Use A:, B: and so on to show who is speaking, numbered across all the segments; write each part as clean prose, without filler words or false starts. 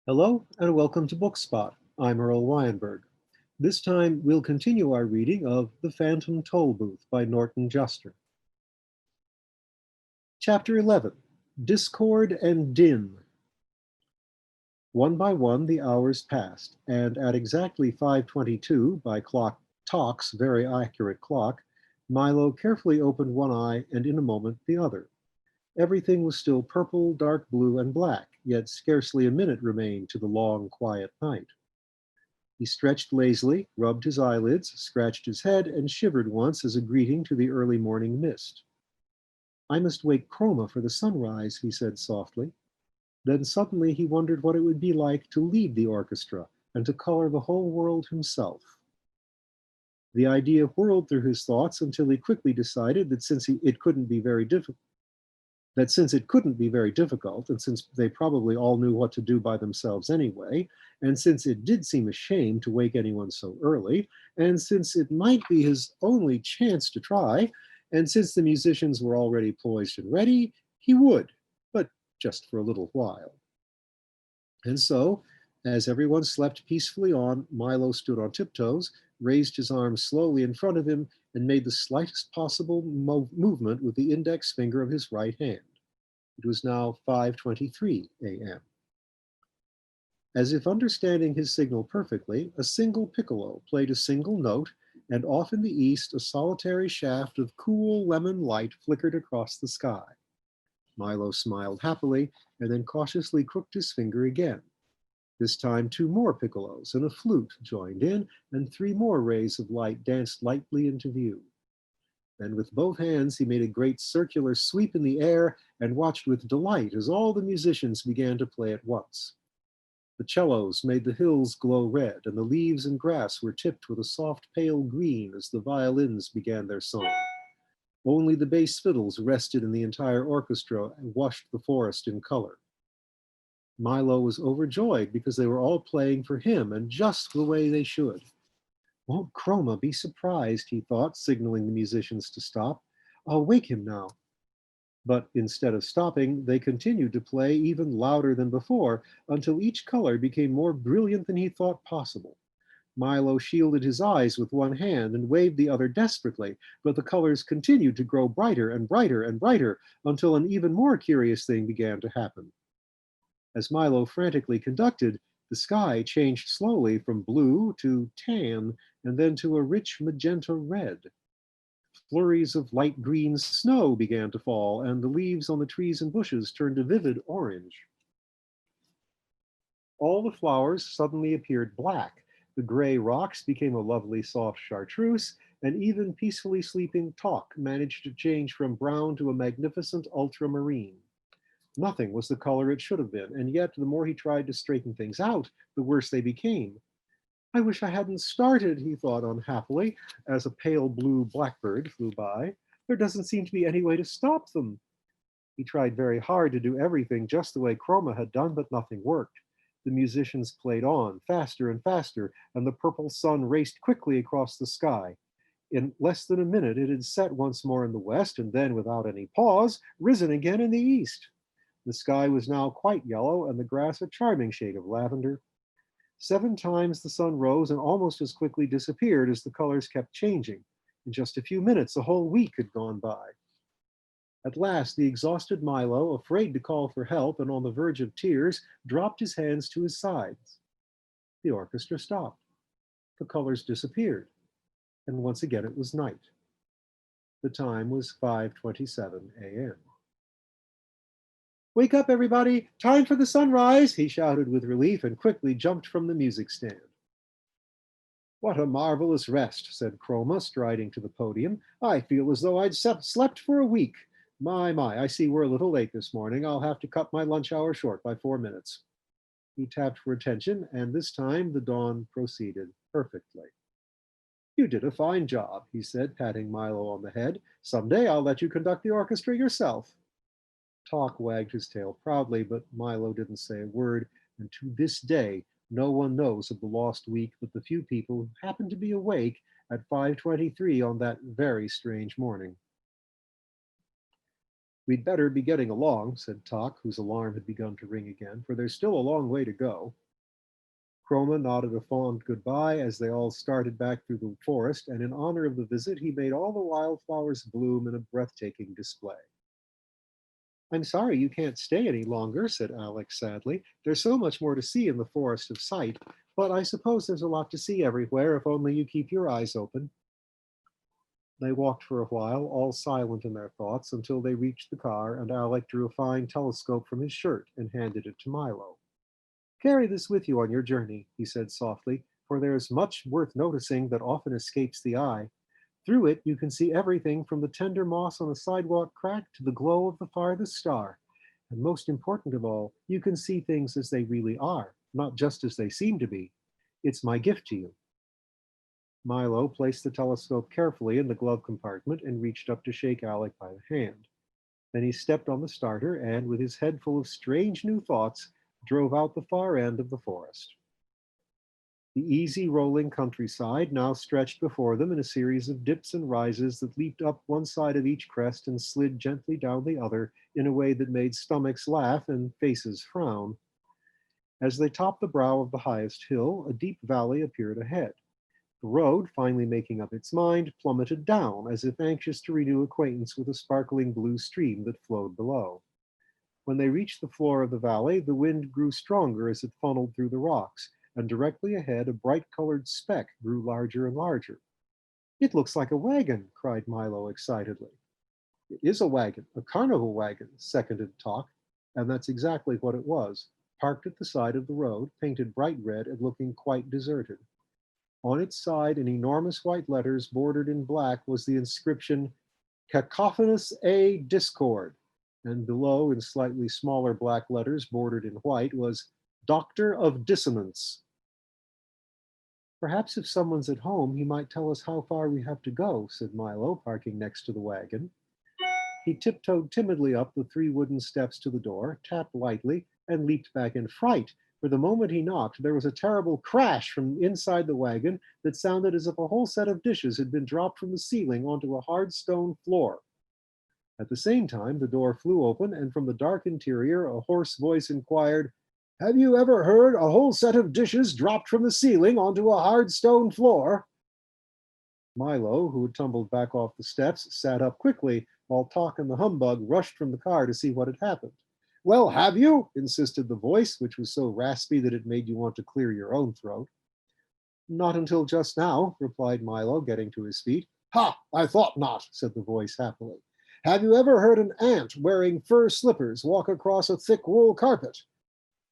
A: Hello and welcome to Bookspot. I'm Earl Wajenberg. This time we'll continue our reading of The Phantom Tollbooth by Norton Juster. Chapter 11, Discord and Din. One by one the hours passed, and at exactly 5:22 by Talk's very accurate clock, Milo carefully opened one eye and in a moment the other. Everything was still purple, dark blue, and black, yet scarcely a minute remained to the long, quiet night. He stretched lazily, rubbed his eyelids, scratched his head, and shivered once as a greeting to the early morning mist. "I must wake Chroma for the sunrise," he said softly. Then suddenly he wondered what it would be like to lead the orchestra and to color the whole world himself. The idea whirled through his thoughts until he quickly decided that since it couldn't be very difficult, and since they probably all knew what to do by themselves anyway, and since it did seem a shame to wake anyone so early, and since it might be his only chance to try, and since the musicians were already poised and ready, he would, but just for a little while. And so, as everyone slept peacefully on, Milo stood on tiptoes, raised his arms slowly in front of him, and made the slightest possible movement with the index finger of his right hand. It was now 5:23 a.m. As if understanding his signal perfectly, a single piccolo played a single note, and off in the east a solitary shaft of cool lemon light flickered across the sky. Milo smiled happily and then cautiously crooked his finger again. This time two more piccolos and a flute joined in, and three more rays of light danced lightly into view. Then with both hands he made a great circular sweep in the air and watched with delight as all the musicians began to play at once. The cellos made the hills glow red, and the leaves and grass were tipped with a soft pale green as the violins began their song. Only the bass fiddles rested in the entire orchestra and washed the forest in color. Milo was overjoyed because they were all playing for him and just the way they should. "Won't Chroma be surprised," he thought, signaling the musicians to stop. "I'll wake him now." But instead of stopping, they continued to play even louder than before, until each color became more brilliant than he thought possible. Milo shielded his eyes with one hand and waved the other desperately, but the colors continued to grow brighter and brighter and brighter until an even more curious thing began to happen. As Milo frantically conducted, the sky changed slowly from blue to tan and then to a rich magenta red. Flurries of light green snow began to fall, and the leaves on the trees and bushes turned a vivid orange. All the flowers suddenly appeared black, the gray rocks became a lovely soft chartreuse, and even peacefully sleeping Talk managed to change from brown to a magnificent ultramarine. Nothing was the color it should have been, and yet the more he tried to straighten things out, the worse they became. "I wish I hadn't started," he thought unhappily, as a pale blue blackbird flew by. "There doesn't seem to be any way to stop them." He tried very hard to do everything just the way Chroma had done, but nothing worked. The musicians played on, faster and faster, and the purple sun raced quickly across the sky. In less than a minute it had set once more in the west, and then, without any pause, risen again in the east. The sky was now quite yellow, and the grass a charming shade of lavender. 7 times the sun rose and almost as quickly disappeared as the colors kept changing. In just a few minutes, a whole week had gone by. At last, the exhausted Milo, afraid to call for help and on the verge of tears, dropped his hands to his sides. The orchestra stopped. The colors disappeared. And once again it was night. The time was 5:27 a.m. "Wake up, everybody! Time for the sunrise!" he shouted with relief and quickly jumped from the music stand. "What a marvelous rest," said Chroma, striding to the podium. "I feel as though I'd slept for a week. My, I see we're a little late this morning. I'll have to cut my lunch hour short by 4 minutes." He tapped for attention, and this time the dawn proceeded perfectly. "You did a fine job," he said, patting Milo on the head. "Someday I'll let you conduct the orchestra yourself." Talk wagged his tail proudly, but Milo didn't say a word, and to this day, no one knows of the lost week but the few people who happened to be awake at 5:23 on that very strange morning. We'd better be getting along, said Tock, whose alarm had begun to ring again, for there's still a long way to go. Chroma nodded a fond goodbye as they all started back through the forest, and in honor of the visit, he made all the wildflowers bloom in a breathtaking display. I'm sorry you can't stay any longer, said Alex sadly. There's so much more to see in the Forest of Sight, but I suppose there's a lot to see everywhere if only you keep your eyes open. They walked for a while, all silent in their thoughts, until they reached the car, and Alec drew a fine telescope from his shirt and handed it to Milo. Carry this with you on your journey, he said softly, for there is much worth noticing that often escapes the eye. Through it, you can see everything from the tender moss on the sidewalk crack to the glow of the farthest star. And most important of all, you can see things as they really are, not just as they seem to be. It's my gift to you. Milo placed the telescope carefully in the glove compartment and reached up to shake Alec by the hand. Then he stepped on the starter and, with his head full of strange new thoughts, drove out the far end of the forest. The easy rolling countryside now stretched before them in a series of dips and rises that leaped up one side of each crest and slid gently down the other in a way that made stomachs laugh and faces frown. As they topped the brow of the highest hill, a deep valley appeared ahead. The road, finally making up its mind, plummeted down, as if anxious to renew acquaintance with a sparkling blue stream that flowed below. When they reached the floor of the valley, the wind grew stronger as it funneled through the rocks, and directly ahead a bright-colored speck grew larger and larger. It looks like a wagon, cried Milo excitedly. It is a wagon, a carnival wagon, seconded Tock, and that's exactly what it was, parked at the side of the road, painted bright red and looking quite deserted. On its side, in enormous white letters bordered in black, was the inscription, Cacophonous A Discord, and below, in slightly smaller black letters bordered in white, was Doctor of Dissonance. Perhaps if someone's at home, he might tell us how far we have to go, said Milo, parking next to the wagon. He tiptoed timidly up the 3 wooden steps to the door, tapped lightly, and leaped back in fright. For the moment he knocked, there was a terrible crash from inside the wagon that sounded as if a whole set of dishes had been dropped from the ceiling onto a hard stone floor. At the same time, the door flew open, and from the dark interior, a hoarse voice inquired, Have you ever heard a whole set of dishes dropped from the ceiling onto a hard stone floor? Milo, who had tumbled back off the steps, sat up quickly, while Tock and the humbug rushed from the car to see what had happened. Well, have you? Insisted the voice, which was so raspy that it made you want to clear your own throat. Not until just now, replied Milo, getting to his feet. Ha! I thought not, said the voice happily. Have you ever heard an ant wearing fur slippers walk across a thick wool carpet?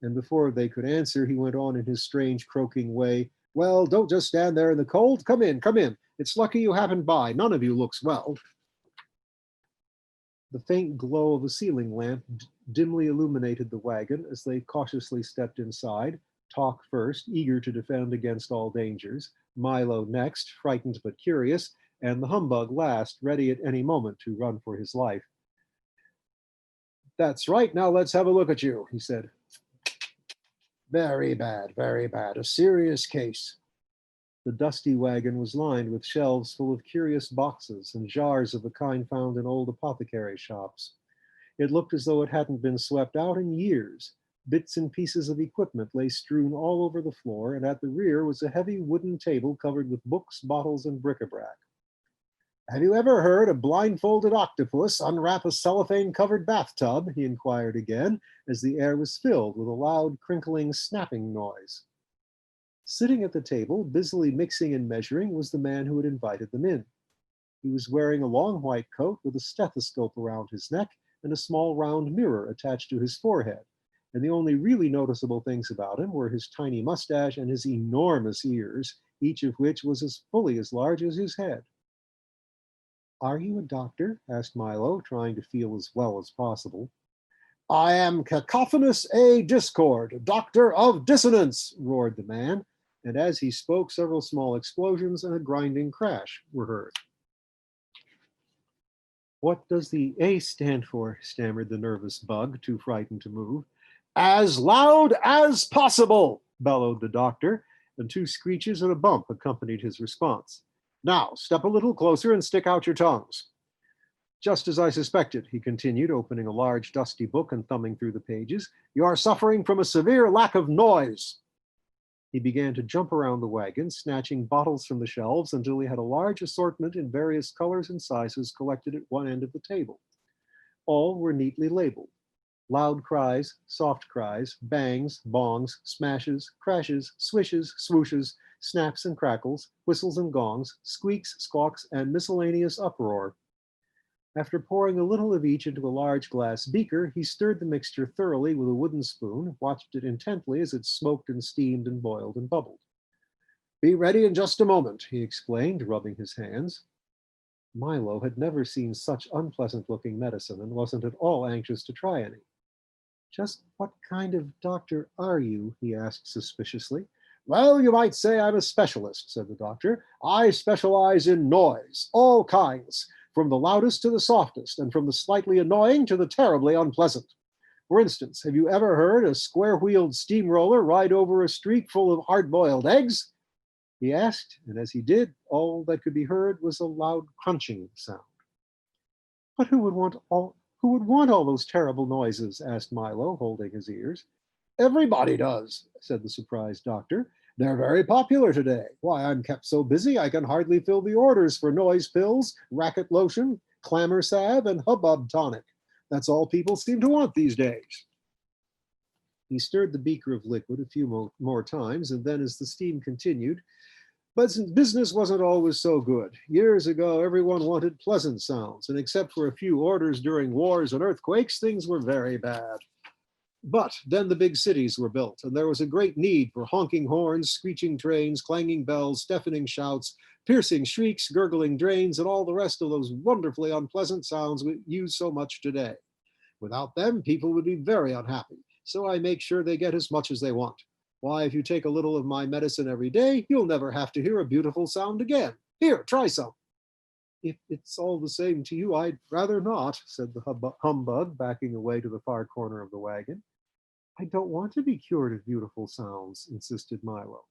A: And before they could answer, he went on in his strange croaking way. Well, don't just stand there in the cold. Come in, come in. It's lucky you happened by. None of you looks well. The faint glow of a ceiling lamp dimly illuminated the wagon as they cautiously stepped inside, Tock first, eager to defend against all dangers, Milo next, frightened but curious, and the humbug last, ready at any moment to run for his life. That's right, now let's have a look at you, he said. Very bad, a serious case. The dusty wagon was lined with shelves full of curious boxes and jars of the kind found in old apothecary shops. It looked as though it hadn't been swept out in years. Bits and pieces of equipment lay strewn all over the floor, and at the rear was a heavy wooden table covered with books, bottles, and bric-a-brac. Have you ever heard a blindfolded octopus unwrap a cellophane-covered bathtub? He inquired again, as the air was filled with a loud, crinkling, snapping noise. Sitting at the table, busily mixing and measuring, was the man who had invited them in. He was wearing a long white coat with a stethoscope around his neck and a small round mirror attached to his forehead, and the only really noticeable things about him were his tiny mustache and his enormous ears, each of which was as fully as large as his head. Are you a doctor? Asked Milo, trying to feel as well as possible. I am Cacophonous A Discord, Doctor of Dissonance, roared the man, and as he spoke, several small explosions and a grinding crash were heard. What does the A stand for? Stammered the nervous bug, too frightened to move. As loud as possible, bellowed the doctor, and 2 screeches and a bump accompanied his response. Now, step a little closer and stick out your tongues. Just as I suspected, he continued, opening a large dusty book and thumbing through the pages. You are suffering from a severe lack of noise. He began to jump around the wagon, snatching bottles from the shelves until he had a large assortment in various colors and sizes collected at one end of the table. All were neatly labeled. Loud cries, soft cries, bangs, bongs, smashes, crashes, swishes, swooshes, snaps and crackles, whistles and gongs, squeaks, squawks, and miscellaneous uproar. After pouring a little of each into a large glass beaker, he stirred the mixture thoroughly with a wooden spoon, watched it intently as it smoked and steamed and boiled and bubbled. Be ready in just a moment, he explained, rubbing his hands. Milo had never seen such unpleasant-looking medicine and wasn't at all anxious to try any. Just what kind of doctor are you? He asked suspiciously. Well, you might say I'm a specialist, said the doctor. I specialize in noise, all kinds, from the loudest to the softest, and from the slightly annoying to the terribly unpleasant. For instance, have you ever heard a square-wheeled steamroller ride over a street full of hard-boiled eggs? He asked, and as he did, all that could be heard was a loud crunching sound. But who would want all those terrible noises? Asked Milo, holding his ears. Everybody does, said the surprised doctor. They're very popular today. Why, I'm kept so busy I can hardly fill the orders for noise pills, racket lotion, clamor salve, and hubbub tonic. That's all people seem to want these days. He stirred the beaker of liquid a few more times, and then as the steam continued, but business wasn't always so good. Years ago, everyone wanted pleasant sounds, and except for a few orders during wars and earthquakes, things were very bad. But then the big cities were built, and there was a great need for honking horns, screeching trains, clanging bells, deafening shouts, piercing shrieks, gurgling drains, and all the rest of those wonderfully unpleasant sounds we use so much today. Without them, people would be very unhappy, so I make sure they get as much as they want. Why, if you take a little of my medicine every day, you'll never have to hear a beautiful sound again. Here, try some. If it's all the same to you, I'd rather not, said the humbug, backing away to the far corner of the wagon. I don't want to be cured of beautiful sounds, insisted Milo.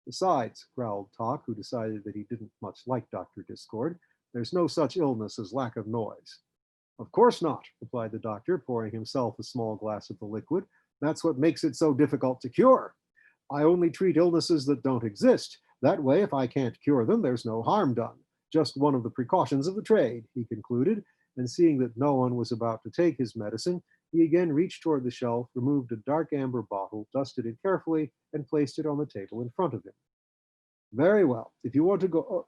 A: Besides, growled Talk, who decided that he didn't much like Dr. Discord, there's no such illness as lack of noise. Of course not, replied the doctor, pouring himself a small glass of the liquid. That's what makes it so difficult to cure. I only treat illnesses that don't exist. That way, if I can't cure them, there's no harm done. Just one of the precautions of the trade, he concluded, and seeing that no one was about to take his medicine, he again reached toward the shelf, removed a dark amber bottle, dusted it carefully, and placed it on the table in front of him. Very well. If you want to go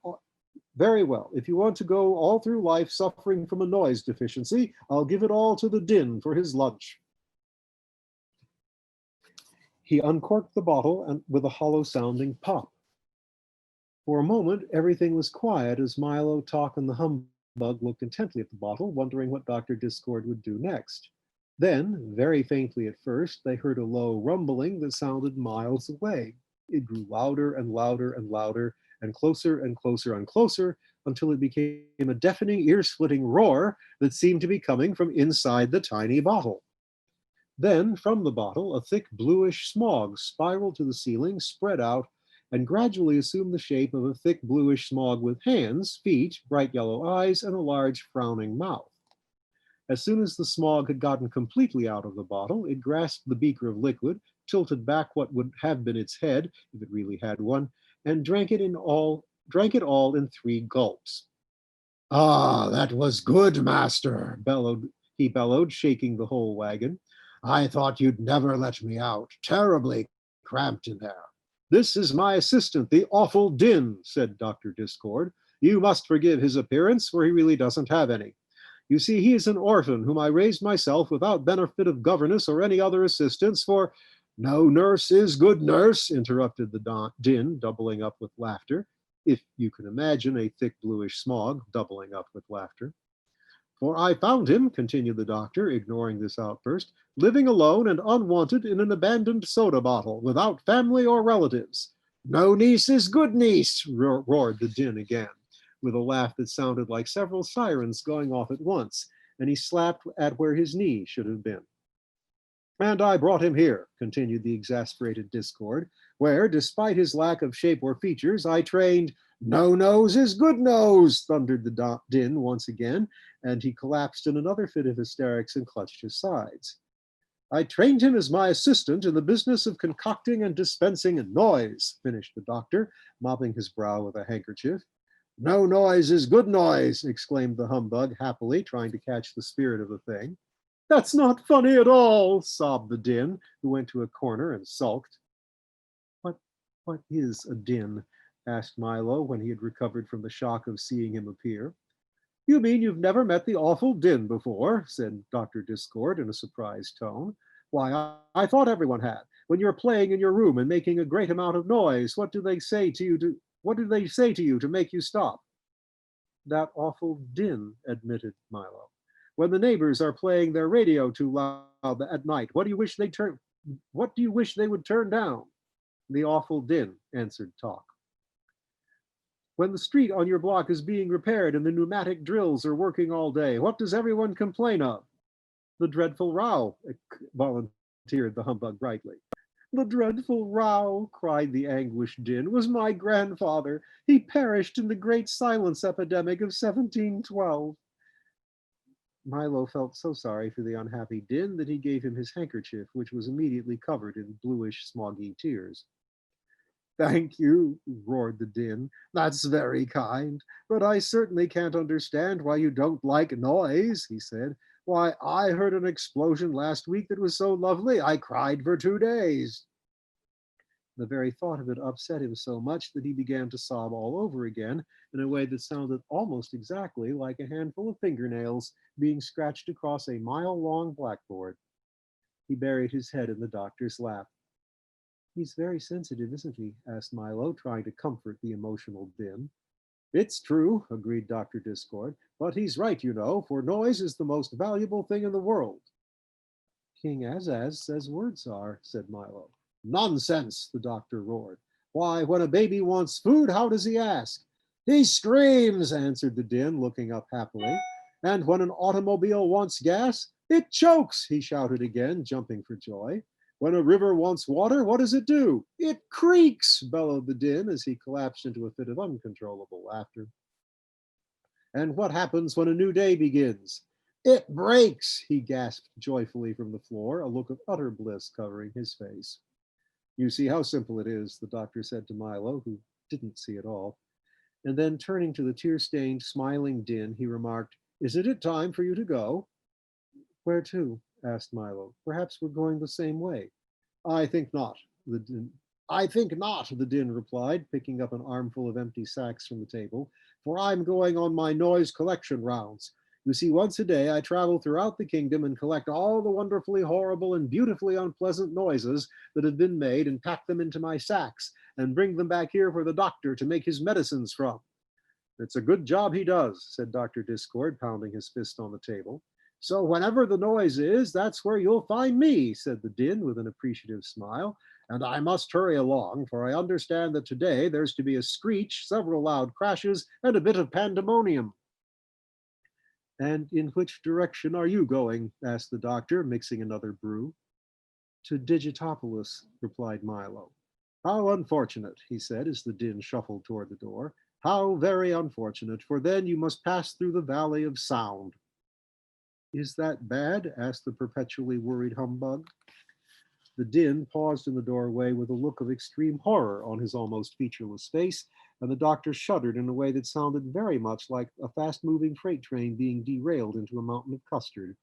A: all through life suffering from a noise deficiency, I'll give it all to the din for his lunch. He uncorked the bottle and with a hollow-sounding pop. For a moment, everything was quiet as Milo, Talk, and the humbug looked intently at the bottle, wondering what Dr. Discord would do next. Then, very faintly at first, they heard a low rumbling that sounded miles away. It grew louder and louder and louder, and closer and closer and closer, until it became a deafening, ear-splitting roar that seemed to be coming from inside the tiny bottle. Then, from the bottle, a thick bluish smog spiraled to the ceiling, spread out, and gradually assumed the shape of a thick bluish smog with hands, feet, bright yellow eyes, and a large frowning mouth. As soon as the smog had gotten completely out of the bottle, it grasped the beaker of liquid, tilted back what would have been its head, if it really had one, and drank it all in 3 gulps. Ah, that was good, master, he bellowed, shaking the whole wagon. I thought you'd never let me out. Terribly cramped in there. This is my assistant, the awful Din, said Dr. Discord. You must forgive his appearance, for he really doesn't have any. You see, he is an orphan whom I raised myself without benefit of governess or any other assistance, for no nurse is good nurse, interrupted the Din, doubling up with laughter, if you can imagine a thick bluish smog doubling up with laughter. For I found him, continued the doctor, ignoring this outburst, living alone and unwanted in an abandoned soda bottle, without family or relatives. No niece is good niece, roared the Din again, with a laugh that sounded like several sirens going off at once, and he slapped at where his knee should have been. And I brought him here, continued the exasperated Discord, where, despite his lack of shape or features, I trained No nose is good nose, thundered the din once again, and he collapsed in another fit of hysterics and clutched his sides. I trained him as my assistant in the business of concocting and dispensing noise, finished the doctor, mopping his brow with a handkerchief. No noise is good noise, exclaimed the humbug happily, trying to catch the spirit of the thing. That's not funny at all, sobbed the din, who went to a corner and sulked. What, what is a din? Asked Milo when he had recovered from the shock of seeing him appear. You mean you've never met the awful din before, said Dr. Discord in a surprised tone. Why, I thought everyone had. When you're playing in your room and making a great amount of noise, what do they say to you to make you stop? That awful din, admitted Milo. When the neighbors are playing their radio too loud at night, what do you wish they would turn down? The awful din, answered Talk. When the street on your block is being repaired and the pneumatic drills are working all day, what does everyone complain of? The dreadful row, volunteered the humbug brightly. The dreadful row, cried the anguished din, was my grandfather. He perished in the great silence epidemic of 1712. Milo felt so sorry for the unhappy din that he gave him his handkerchief, which was immediately covered in bluish, smoggy tears. Thank you, roared the din. That's very kind, but I certainly can't understand why you don't like noise, he said. Why, I heard an explosion last week that was so lovely, I cried for 2 days. The very thought of it upset him so much that he began to sob all over again in a way that sounded almost exactly like a handful of fingernails being scratched across a mile-long blackboard. He buried his head in the doctor's lap. He's very sensitive, isn't he? Asked Milo, trying to comfort the emotional din. It's true, agreed Dr. Discord, but he's right, you know, for noise is the most valuable thing in the world. King Azaz says words are, said Milo. Nonsense, the doctor roared. Why, when a baby wants food, how does he ask? He screams, answered the din, looking up happily. And when an automobile wants gas, it chokes, he shouted again, jumping for joy. When a river wants water, what does it do? It creaks, bellowed the din as he collapsed into a fit of uncontrollable laughter. And what happens when a new day begins? It breaks, he gasped joyfully from the floor, a look of utter bliss covering his face. You see how simple it is, the doctor said to Milo, who didn't see it all. And then turning to the tear-stained, smiling din, he remarked, Isn't it time for you to go? Where to? Asked Milo. Perhaps we're going the same way. I think not, the din replied, picking up an armful of empty sacks from the table, for I'm going on my noise collection rounds. You see, once a day I travel throughout the kingdom and collect all the wonderfully horrible and beautifully unpleasant noises that have been made and pack them into my sacks and bring them back here for the doctor to make his medicines from. It's a good job he does, said Dr. Discord, pounding his fist on the table. So whenever the noise is, that's where you'll find me, said the din with an appreciative smile. And I must hurry along, for I understand that today there's to be a screech, several loud crashes, and a bit of pandemonium. And in which direction are you going? Asked the doctor, mixing another brew. To Digitopolis, replied Milo. How unfortunate, he said as the din shuffled toward the door. How very unfortunate, for then you must pass through the Valley of Sound. Is that bad? Asked the perpetually worried humbug. The din paused in the doorway with a look of extreme horror on his almost featureless face, and the doctor shuddered in a way that sounded very much like a fast-moving freight train being derailed into a mountain of custard.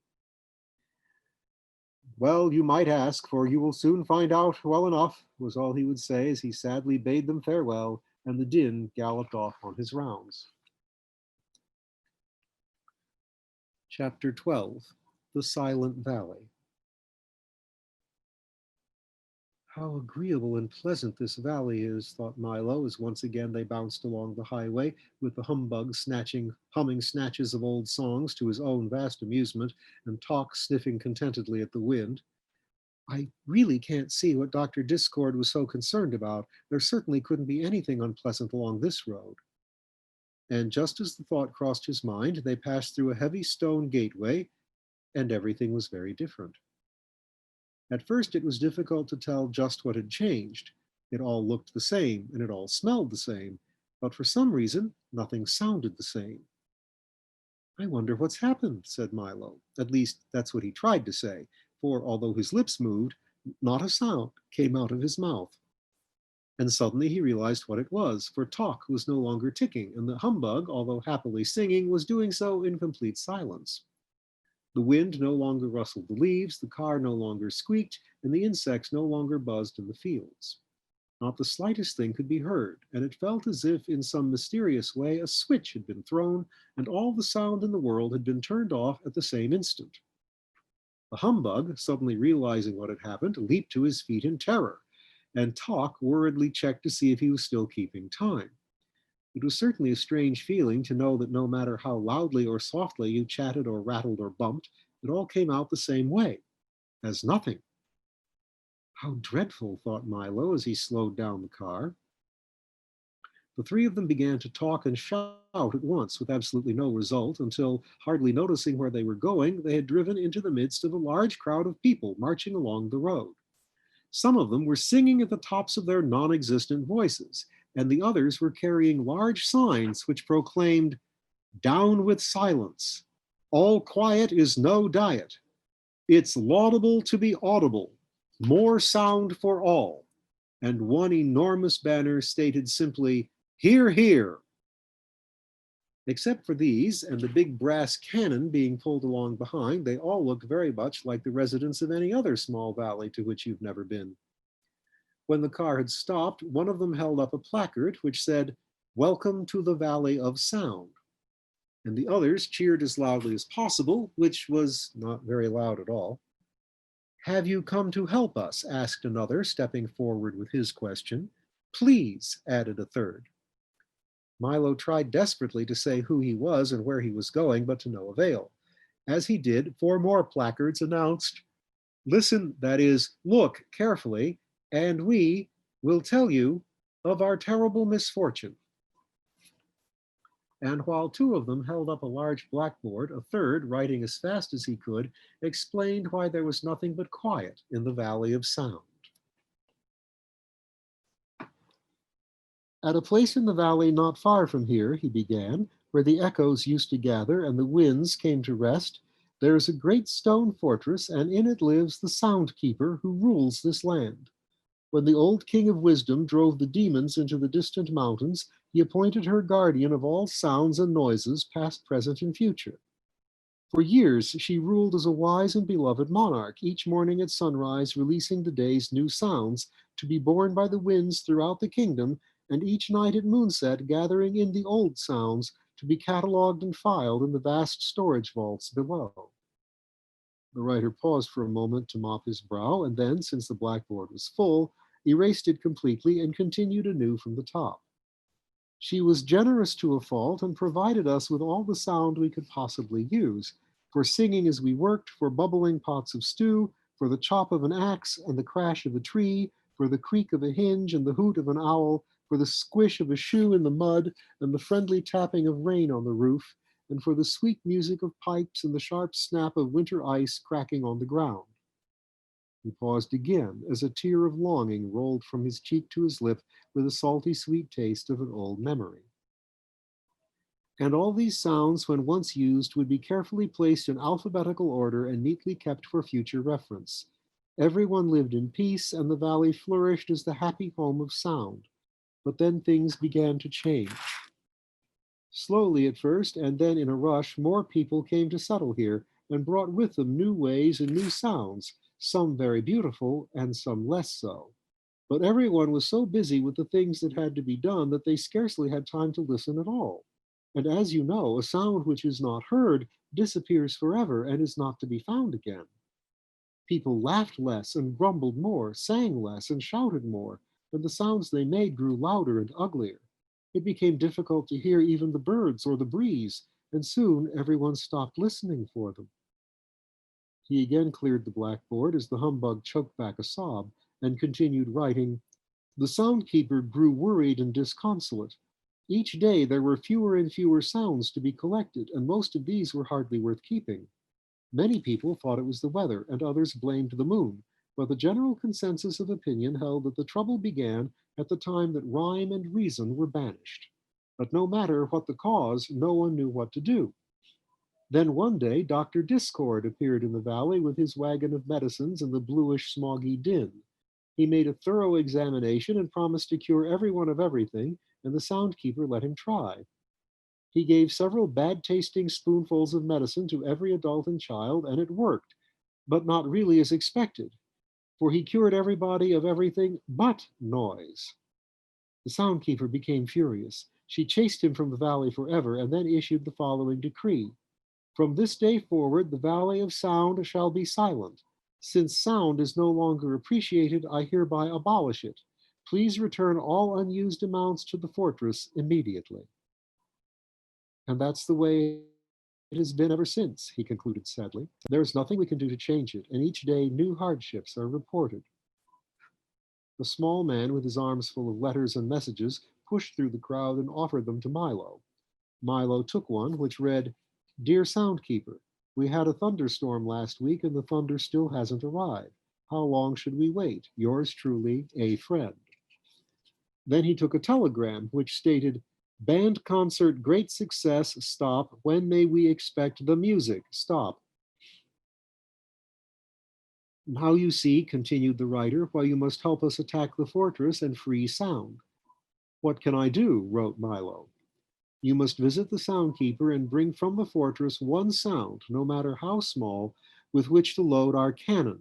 A: Well, you might ask, for you will soon find out well enough, was all he would say as he sadly bade them farewell, and the din galloped off on his rounds. Chapter 12, The Silent Valley. How agreeable and pleasant this valley is, thought Milo, as once again they bounced along the highway, with the humbug humming snatches of old songs to his own vast amusement, and Talk sniffing contentedly at the wind. I really can't see what Dr. Discord was so concerned about. There certainly couldn't be anything unpleasant along this road. And just as the thought crossed his mind, they passed through a heavy stone gateway, and everything was very different. At first, it was difficult to tell just what had changed. It all looked the same, and it all smelled the same, but for some reason, nothing sounded the same. I wonder what's happened, said Milo. At least that's what he tried to say, for although his lips moved, not a sound came out of his mouth. And suddenly he realized what it was, for talk was no longer ticking, and the humbug, although happily singing, was doing so in complete silence. The wind no longer rustled the leaves, the car no longer squeaked, and the insects no longer buzzed in the fields. Not the slightest thing could be heard, and it felt as if, in some mysterious way, a switch had been thrown, and all the sound in the world had been turned off at the same instant. The humbug, suddenly realizing what had happened, leaped to his feet in terror, and Talk worriedly checked to see if he was still keeping time. It was certainly a strange feeling to know that no matter how loudly or softly you chatted or rattled or bumped, it all came out the same way, as nothing. How dreadful, thought Milo as he slowed down the car. The three of them began to talk and shout at once with absolutely no result until, hardly noticing where they were going, they had driven into the midst of a large crowd of people marching along the road. Some of them were singing at the tops of their non-existent voices, and the others were carrying large signs which proclaimed, "Down with silence. All quiet is no diet. It's laudable to be audible. More sound for all." And one enormous banner stated simply, "Hear, hear." Except for these and the big brass cannon being pulled along behind, they all look very much like the residents of any other small valley to which you've never been. When the car had stopped, one of them held up a placard which said, "Welcome to the Valley of Sound." And the others cheered as loudly as possible, which was not very loud at all. "Have you come to help us?" asked another, stepping forward with his question. "Please," added a third. Milo tried desperately to say who he was and where he was going, but to no avail. As he did, four more placards announced, "Listen, that is, look carefully, and we will tell you of our terrible misfortune." And while two of them held up a large blackboard, a third, writing as fast as he could, explained why there was nothing but quiet in the Valley of Sound. "At a place in the valley not far from here," he began, "where the echoes used to gather and the winds came to rest, there is a great stone fortress, and in it lives the Sound Keeper who rules this land. When the old King of Wisdom drove the demons into the distant mountains, he appointed her guardian of all sounds and noises, past, present, and future. For years, she ruled as a wise and beloved monarch, each morning at sunrise releasing the day's new sounds to be borne by the winds throughout the kingdom, and each night at moonset gathering in the old sounds to be catalogued and filed in the vast storage vaults below." The writer paused for a moment to mop his brow, and then, since the blackboard was full, erased it completely and continued anew from the top. "She was generous to a fault and provided us with all the sound we could possibly use, for singing as we worked, for bubbling pots of stew, for the chop of an axe and the crash of a tree, for the creak of a hinge and the hoot of an owl, for the squish of a shoe in the mud and the friendly tapping of rain on the roof, and for the sweet music of pipes and the sharp snap of winter ice cracking on the ground." He paused again as a tear of longing rolled from his cheek to his lip with a salty sweet taste of an old memory. "And all these sounds, when once used, would be carefully placed in alphabetical order and neatly kept for future reference. Everyone lived in peace, and the valley flourished as the happy home of sound. But then things began to change. Slowly at first, and then in a rush, more people came to settle here and brought with them new ways and new sounds, some very beautiful and some less so. But everyone was so busy with the things that had to be done that they scarcely had time to listen at all. And as you know, a sound which is not heard disappears forever and is not to be found again. People laughed less and grumbled more, sang less and shouted more, and the sounds they made grew louder and uglier. It became difficult to hear even the birds or the breeze, and soon everyone stopped listening for them." He again cleared the blackboard as the humbug choked back a sob and continued writing. "The sound keeper grew worried and disconsolate. Each day there were fewer and fewer sounds to be collected, and most of these were hardly worth keeping. Many people thought it was the weather, and others blamed the moon, but the general consensus of opinion held that the trouble began at the time that rhyme and reason were banished. But no matter what the cause, no one knew what to do. Then one day, Dr. Discord appeared in the valley with his wagon of medicines and the bluish, smoggy din. He made a thorough examination and promised to cure everyone of everything, and the soundkeeper let him try. He gave several bad tasting spoonfuls of medicine to every adult and child, and it worked, but not really as expected, for he cured everybody of everything but noise. The soundkeeper became furious. She chased him from the valley forever and then issued the following decree: from this day forward, the valley of sound shall be silent. Since sound is no longer appreciated, I hereby abolish it. Please return all unused amounts to the fortress immediately. And that's the way it has been ever since, he concluded sadly. There's nothing we can do to change it, and each day new hardships are reported. The small man, with his arms full of letters and messages, pushed through the crowd and offered them to Milo. Milo took one, which read, Dear Soundkeeper, we had a thunderstorm last week and the thunder still hasn't arrived. How long should we wait? Yours truly, a friend. Then he took a telegram which stated, Band concert great success, stop. When may we expect the music? Stop. Now you see, continued the writer, why you must help us attack the fortress and free sound. What can I do? Wrote Milo. You must visit the soundkeeper and bring from the fortress one sound, no matter how small, with which to load our cannon.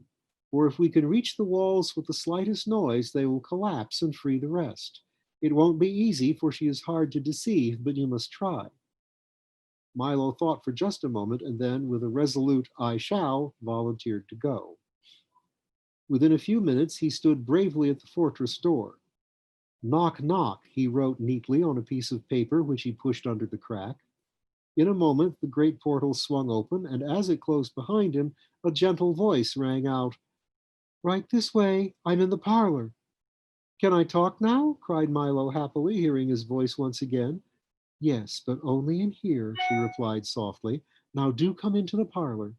A: For if we can reach the walls with the slightest noise, they will collapse and free the rest. It won't be easy, for she is hard to deceive, but you must try. Milo thought for just a moment and then, with a resolute I shall, volunteered to go. Within a few minutes, he stood bravely at the fortress door. Knock, knock, he wrote neatly on a piece of paper which he pushed under the crack. In a moment, the great portal swung open, and as it closed behind him, a gentle voice rang out, Right this way, I'm in the parlor. Can I talk now? Cried Milo happily, hearing his voice once again. Yes, but only in here, she replied softly. Now do come into the parlor.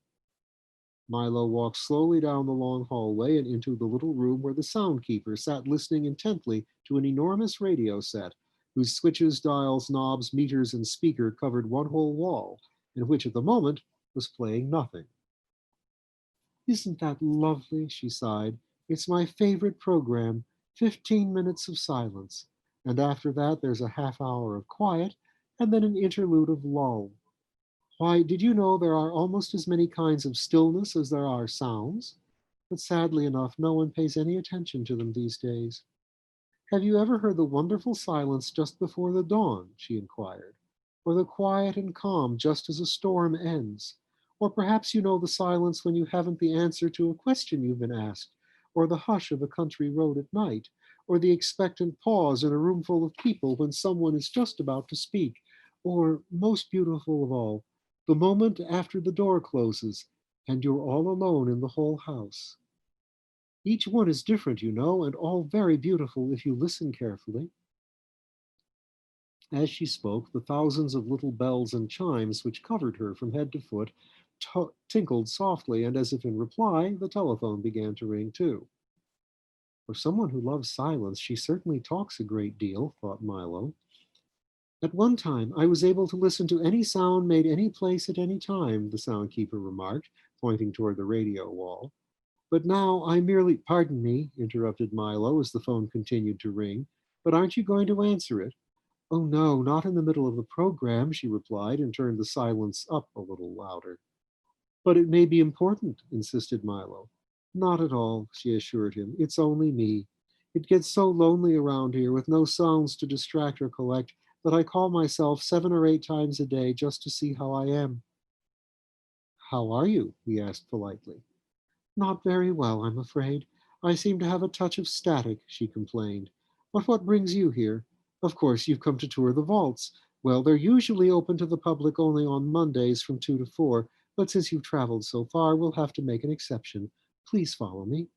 A: Milo walked slowly down the long hallway and into the little room where the soundkeeper sat listening intently to an enormous radio set, whose switches, dials, knobs, meters, and speaker covered one whole wall, and which at the moment was playing nothing. Isn't that lovely? She sighed. It's my favorite program, 15 minutes of silence. And after that, there's a half hour of quiet, and then an interlude of lull. Why, did you know there are almost as many kinds of stillness as there are sounds? But sadly enough, no one pays any attention to them these days. Have you ever heard the wonderful silence just before the dawn? She inquired. Or the quiet and calm just as a storm ends? Or perhaps you know the silence when you haven't the answer to a question you've been asked, or the hush of a country road at night, or the expectant pause in a room full of people when someone is just about to speak, or, most beautiful of all, the moment after the door closes and you're all alone in the whole house. Each one is different, you know, and all very beautiful if you listen carefully. As she spoke, the thousands of little bells and chimes which covered her from head to foot tinkled softly, and as if in reply, the telephone began to ring too. For someone who loves silence, she certainly talks a great deal, thought Milo. At one time, I was able to listen to any sound made any place at any time, the soundkeeper remarked, pointing toward the radio wall. But now I merely, pardon me, interrupted Milo as the phone continued to ring, but aren't you going to answer it? Oh no, not in the middle of the program, she replied and turned the silence up a little louder. But it may be important, insisted Milo. Not at all, she assured him. It's only me. It gets so lonely around here with no sounds to distract or collect that I call myself 7 or 8 times a day just to see how I am. How are you? He asked politely. Not very well, I'm afraid. I seem to have a touch of static, she complained. But what brings you here? Of course, you've come to tour the vaults. Well, they're usually open to the public only on Mondays from 2 to 4, but since you've traveled so far, we'll have to make an exception. Please follow me.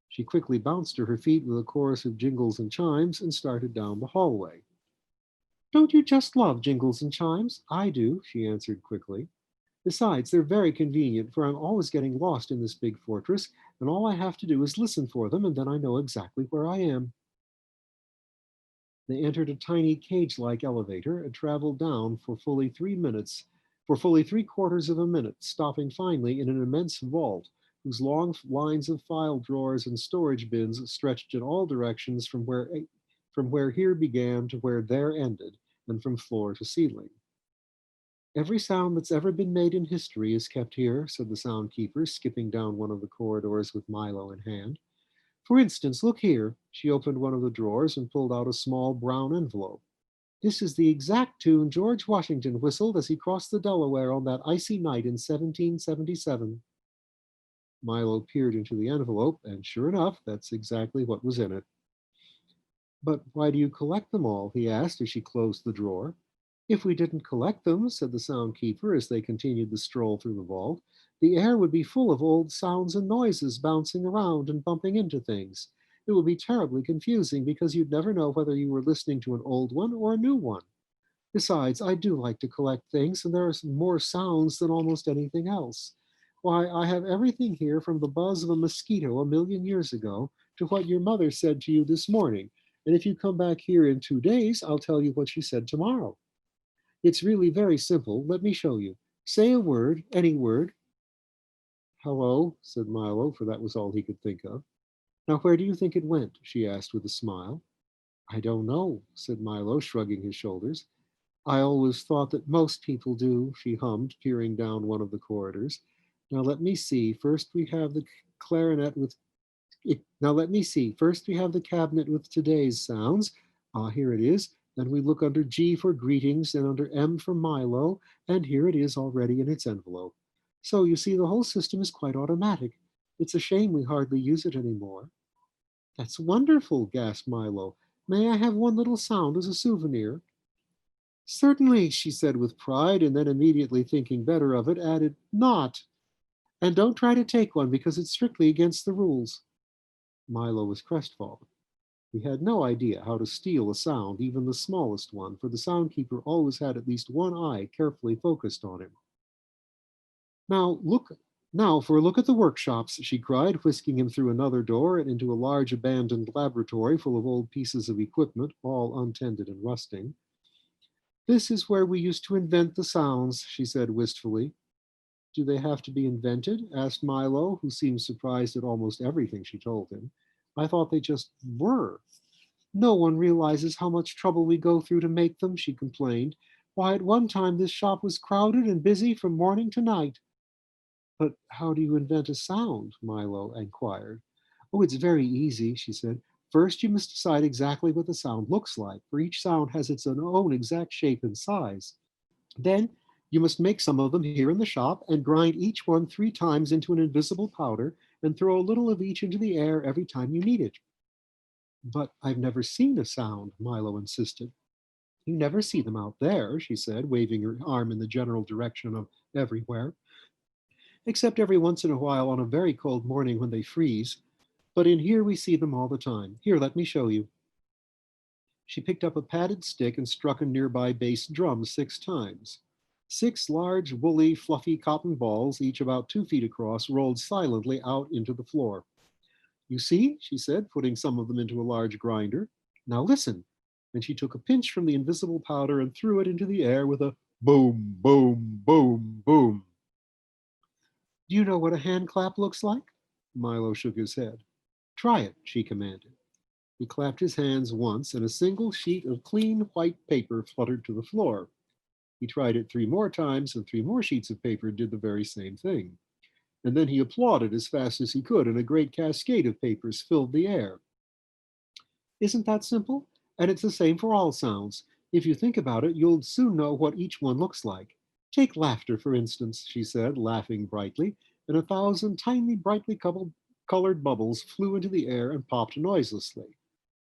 A: She quickly bounced to her feet with a chorus of jingles and chimes and started down the hallway. Don't you just love jingles and chimes? I do, she answered quickly. Besides, they're very convenient, for I'm always getting lost in this big fortress, and all I have to do is listen for them, and then I know exactly where I am. They entered a tiny cage-like elevator and traveled down for fully 3/4 of a minute, stopping finally in an immense vault whose long lines of file drawers and storage bins stretched in all directions from where here began to where there ended, and from floor to ceiling. Every sound that's ever been made in history is kept here, said the sound keeper, skipping down one of the corridors with Milo in hand. For instance, look here. She opened one of the drawers and pulled out a small brown envelope. This is the exact tune George Washington whistled as he crossed the Delaware on that icy night in 1777. Milo peered into the envelope, and sure enough, that's exactly what was in it. But why do you collect them all? He asked as she closed the drawer. If we didn't collect them, said the sound keeper as they continued the stroll through the vault, the air would be full of old sounds and noises bouncing around and bumping into things. It would be terribly confusing because you'd never know whether you were listening to an old one or a new one. Besides, I do like to collect things, and there are more sounds than almost anything else. Why, I have everything here from the buzz of a mosquito 1 million years ago to what your mother said to you this morning. And if you come back here in 2 days, I'll tell you what she said tomorrow. It's really very simple. Let me show you. Say a word, any word. Hello, said Milo, for that was all he could think of. Now, where do you think it went? She asked with a smile. I don't know, said Milo, shrugging his shoulders. I always thought that most people do, she hummed, peering down one of the corridors. Now let me see. First we have the clarinet with Now let me see. First we have the cabinet with today's sounds. Ah, here it is. Then we look under G for greetings, and under M for Milo, and here it is already in its envelope. So you see, the whole system is quite automatic. It's a shame we hardly use it anymore. That's wonderful, gasped Milo. May I have one little sound as a souvenir? Certainly, she said with pride, and then immediately thinking better of it, added, not. And don't try to take one because it's strictly against the rules. Milo was crestfallen. He had no idea how to steal a sound, even the smallest one, for the soundkeeper always had at least one eye carefully focused on him. Now look Now for a look at the workshops, she cried, whisking him through another door and into a large abandoned laboratory full of old pieces of equipment, all untended and rusting. This is where we used to invent the sounds, she said wistfully. Do they have to be invented? Asked Milo, who seemed surprised at almost everything she told him. I thought they just were. No one realizes how much trouble we go through to make them, she complained. Why, at one time this shop was crowded and busy from morning to night. But how do you invent a sound? Milo inquired. Oh, it's very easy, she said. First, you must decide exactly what the sound looks like, for each sound has its own exact shape and size. Then, you must make some of them here in the shop and grind each one 3 times into an invisible powder and throw a little of each into the air every time you need it. But I've never seen a sound, Milo insisted. You never see them out there, she said, waving her arm in the general direction of everywhere, except every once in a while on a very cold morning when they freeze. But in here we see them all the time. Here, let me show you. She picked up a padded stick and struck a nearby bass drum 6 times. 6 large, woolly, fluffy cotton balls, each about 2 feet across, rolled silently out into the floor. You see, she said, putting some of them into a large grinder. Now listen. And she took a pinch from the invisible powder and threw it into the air with a boom, boom, boom, boom. Do you know what a hand clap looks like? Milo shook his head. Try it, she commanded. He clapped his hands once, and a single sheet of clean white paper fluttered to the floor. He tried it 3 more times, and 3 more sheets of paper did the very same thing. And then he applauded as fast as he could, and a great cascade of papers filled the air. Isn't that simple? And it's the same for all sounds. If you think about it, you'll soon know what each one looks like. Take laughter, for instance, she said, laughing brightly, and 1,000 tiny, brightly colored bubbles flew into the air and popped noiselessly.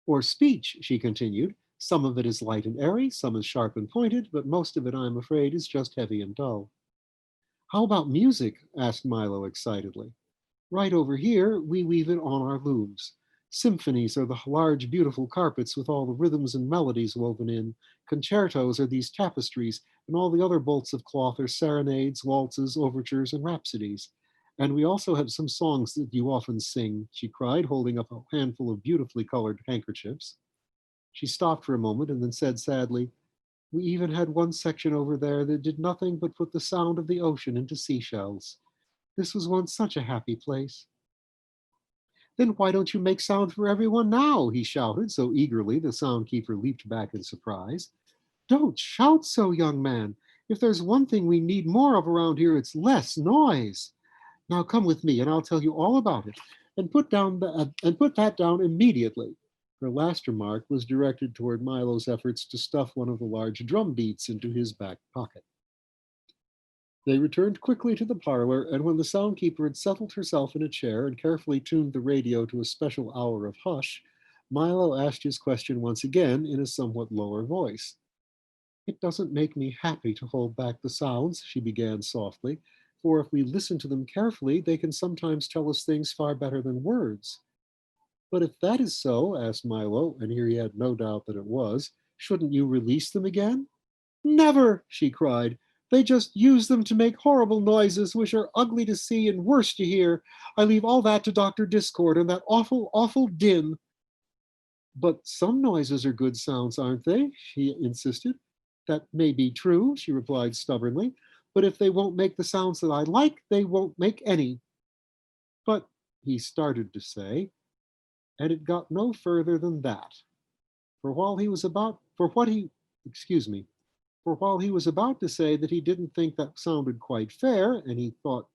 A: Or speech, she continued. Some of it is light and airy, some is sharp and pointed, but most of it, I'm afraid, is just heavy and dull. How about music? Asked Milo excitedly. Right over here, we weave it on our looms. Symphonies are the large, beautiful carpets with all the rhythms and melodies woven in. Concertos are these tapestries, and all the other bolts of cloth are serenades, waltzes, overtures, and rhapsodies. And we also have some songs that you often sing, she cried, holding up a handful of beautifully colored handkerchiefs. She stopped for a moment and then said sadly, "We even had one section over there that did nothing but put the sound of the ocean into seashells. This was once such a happy place." "Then why don't you make sound for everyone now?" he shouted so eagerly the sound keeper leaped back in surprise. "Don't shout so, young man. If there's one thing we need more of around here, it's less noise. Now come with me and I'll tell you all about it. And put that down immediately." Her last remark was directed toward Milo's efforts to stuff one of the large drum beats into his back pocket. They returned quickly to the parlor, and when the soundkeeper had settled herself in a chair and carefully tuned the radio to a special hour of hush, Milo asked his question once again in a somewhat lower voice. "It doesn't make me happy to hold back the sounds," she began softly, "for if we listen to them carefully, they can sometimes tell us things far better than words." "But if that is so," asked Milo, and here he had no doubt that it was, "shouldn't you release them again?" "Never!" she cried. "They just use them to make horrible noises, which are ugly to see and worse to hear. I leave all that to Dr. Discord and that awful, awful din." "But some noises are good sounds, aren't they?" she insisted. "That may be true," she replied stubbornly, "but if they won't make the sounds that I like, they won't make any." "But," he started to say, and it got no further than that. For while he was about, for what he, excuse me, For while he was about to say that he didn't think that sounded quite fair, and he thought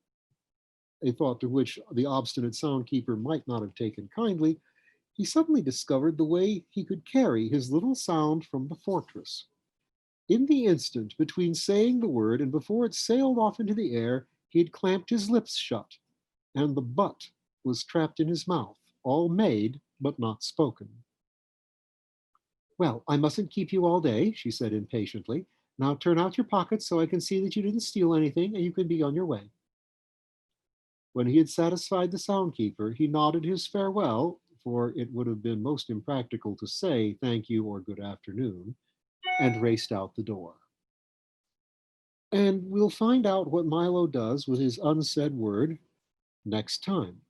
A: a thought to which the obstinate soundkeeper might not have taken kindly, he suddenly discovered the way he could carry his little sound from the fortress. In the instant between saying the word and before it sailed off into the air, he had clamped his lips shut, and the but was trapped in his mouth, all made but not spoken. "Well, I mustn't keep you all day," she said impatiently. "Now turn out your pockets so I can see that you didn't steal anything and you can be on your way." When he had satisfied the soundkeeper, he nodded his farewell, for it would have been most impractical to say thank you or good afternoon, and raced out the door. And we'll find out what Milo does with his unsaid word next time.